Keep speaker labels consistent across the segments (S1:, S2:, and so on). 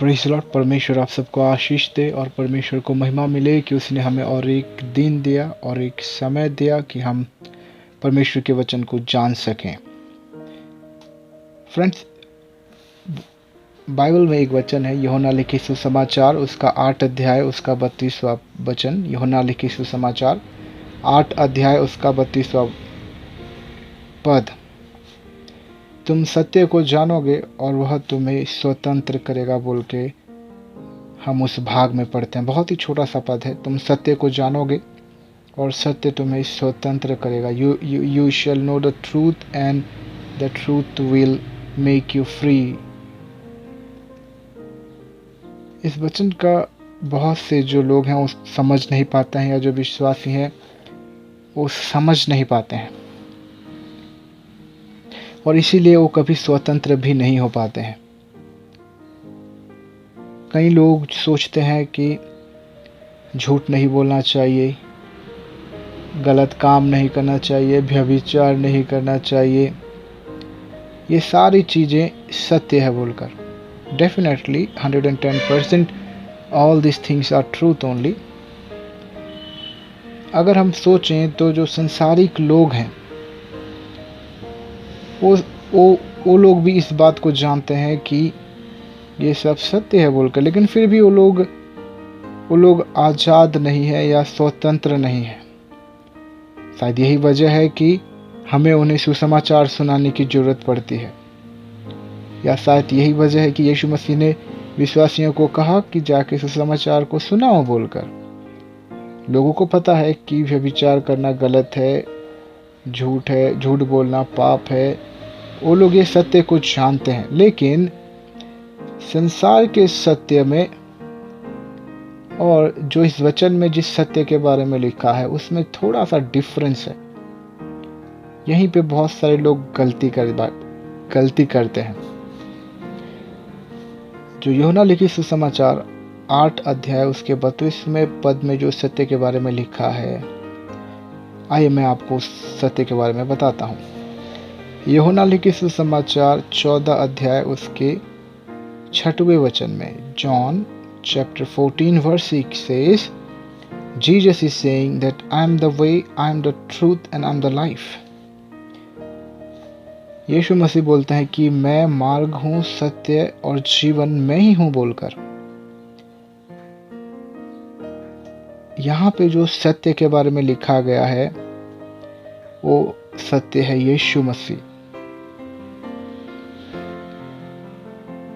S1: Praise the Lord. परमेश्वर आप सबको आशीष दे और परमेश्वर को महिमा मिले कि उसने हमें और एक दिन दिया और एक समय दिया कि हम परमेश्वर के वचन को जान सकें। फ्रेंड्स, बाइबल में एक वचन है, यूहन्ना लिखित सुसमाचार उसका 8 अध्याय उसका 32वां वचन। यूहन्ना लिखित सुसमाचार 8 अध्याय उसका 32वां पद। तुम सत्य को जानोगे और वह तुम्हें स्वतंत्र करेगा बोल के हम उस भाग में पढ़ते हैं। बहुत ही छोटा सा पद है, तुम सत्य को जानोगे और सत्य तुम्हें स्वतंत्र करेगा। You shall know the truth and the truth will make you free. इस वचन का बहुत से जो लोग हैं वो समझ नहीं पाते हैं, या जो विश्वासी हैं वो समझ नहीं पाते हैं, और इसीलिए वो कभी स्वतंत्र भी नहीं हो पाते हैं। कई लोग सोचते हैं कि झूठ नहीं बोलना चाहिए, गलत काम नहीं करना चाहिए, व्यभिचार नहीं करना चाहिए, ये सारी चीज़ें सत्य है बोलकर। Definitely 110% all this things are truth only. अगर हम सोचें तो जो संसारिक लोग हैं वो लोग भी इस बात को जानते हैं कि ये सब सत्य है बोलकर, लेकिन फिर भी वो लोग आज़ाद नहीं है या स्वतंत्र नहीं है। शायद यही वजह है कि हमें उन्हें सुसमाचार सुनाने की ज़रूरत पड़ती है, या शायद यही वजह है कि यीशु मसीह ने विश्वासियों को कहा कि जाके सुसमाचार को सुनाओ बोलकर। लोगों को पता है कि व्यभिचार करना गलत है, झूठ है, झूठ बोलना पाप है, वो लोग ये सत्य को जानते हैं, लेकिन संसार के सत्य में और जो इस वचन में जिस सत्य के बारे में लिखा है उसमें थोड़ा सा डिफरेंस है। यहीं पे बहुत सारे लोग गलती करते हैं। जो यूहन्ना लिखित सुसमाचार 8 अध्याय उसके 32वें पद में जो सत्य के बारे में लिखा है, आइए मैं आपको सत्य के बारे में बताता हूँ। यूहन्ना लिखित सुसमाचार 14 अध्याय उसके 6वें वचन में, John chapter 14 verse 6 says, Jesus is saying that I am the way, I am the truth and I am the life. यीशु मसीह बोलते हैं कि मैं मार्ग हूँ, सत्य और जीवन मैं ही हूँ बोलकर। यहाँ पे जो सत्य के बारे में लिखा गया है वो सत्य है यीशु मसीह।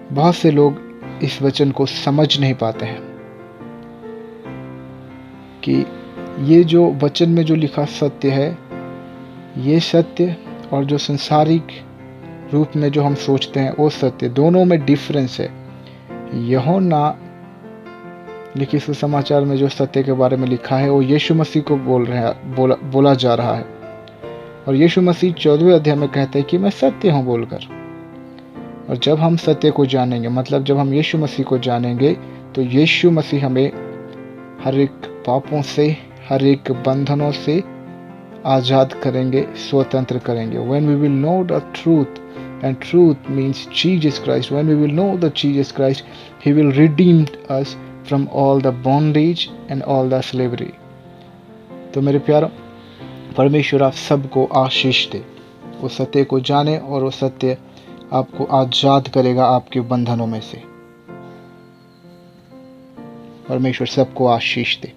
S1: बहुत से लोग इस वचन को समझ नहीं पाते हैं कि ये जो वचन में जो लिखा सत्य है, ये सत्य और जो संसारिक रूप में जो हम सोचते हैं वो सत्य, दोनों में डिफरेंस है। यूहन्ना लिखित सुसमाचार में जो सत्य के बारे में लिखा है वो यीशु मसीह को बोला जा रहा है, और यीशु मसीह 14वें अध्याय में कहते हैं कि मैं सत्य हूँ बोलकर। और जब हम सत्य को जानेंगे, मतलब जब हम यीशु मसीह को जानेंगे, तो यीशु मसीह हमें हर एक पापों से, हर एक बंधनों से आज़ाद करेंगे, स्वतंत्र करेंगे। When we will know the truth, and truth means Jesus Christ. When we will know the Jesus Christ, He will redeem us from all the bondage and all the slavery. तो मेरे प्यारों, परमेश्वर आप सबको आशीष दे। वो सत्य को जाने और वो सत्य आपको आज़ाद करेगा आपके बंधनों में से। परमेश्वर सबको आशीष दे।